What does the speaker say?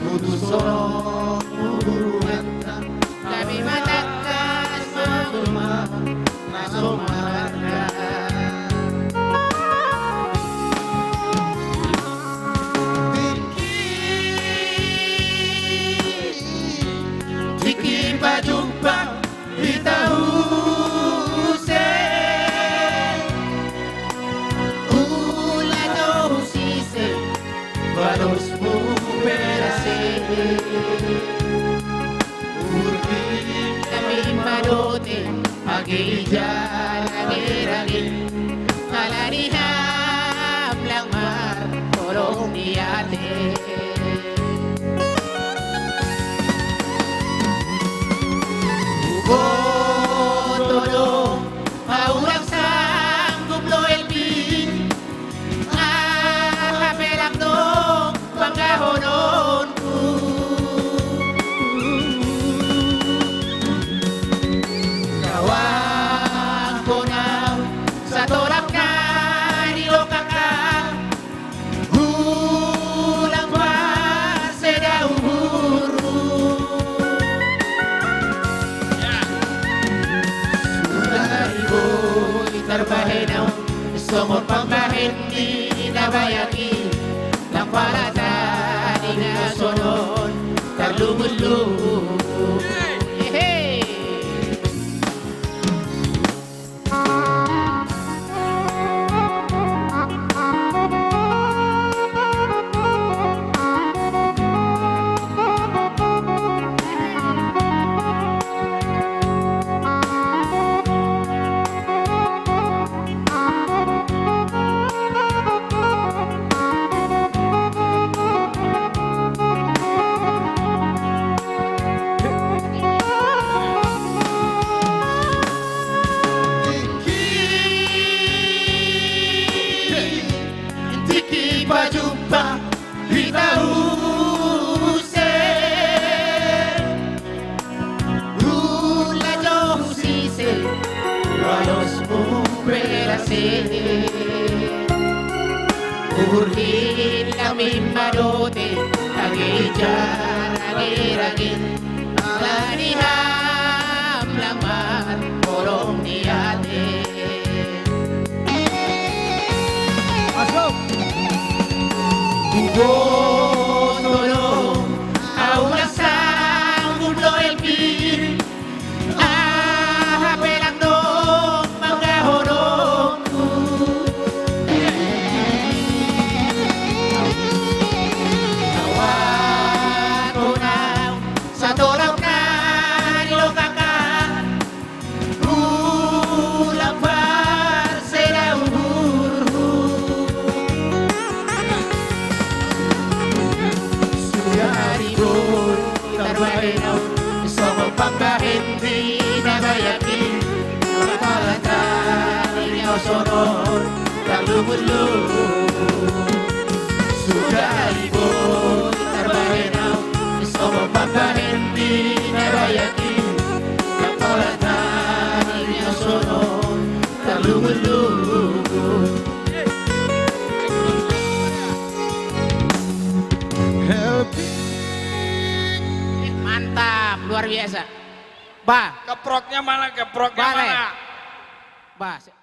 putus sorong hubungan kami matakas rumah masuk marga Tiki jumpa di tahu se Ula si se Balos mo perase Urgin kami madote Pag-ijan lagi-lagi Kalariham lang mar Tolong diate Tolong Maurang sanggup lo elpin Kapelak dong Panggahonon ko Kawang ko na Sa tolak ka Niloka ka Hulang pa Seda umuru Terbahenau Somor pambahen di nabayaki Lang palata di nasonon Terlumulung jumpa di tahu se Ula jauh si se Walos mo perase Urgin kami madote Agijar agir-agir Alaniham lamar Tolong diate Masuk Tolong Aulang sanggup lo elpin Hapelang dong Manggahonon ko Tawag ko na Sa tolak na Niloka ka Ulang par Seda umuru Terbahenau Somong panggahen di nabayaki Kapalata Inyo sonon Terlumulung Sudah libur Terbahenau Somong panggahen di nabayaki Kapalata Inyo sonon Terlumulung Mantap, luar biasa. Ba, Keproknya mana? Ba.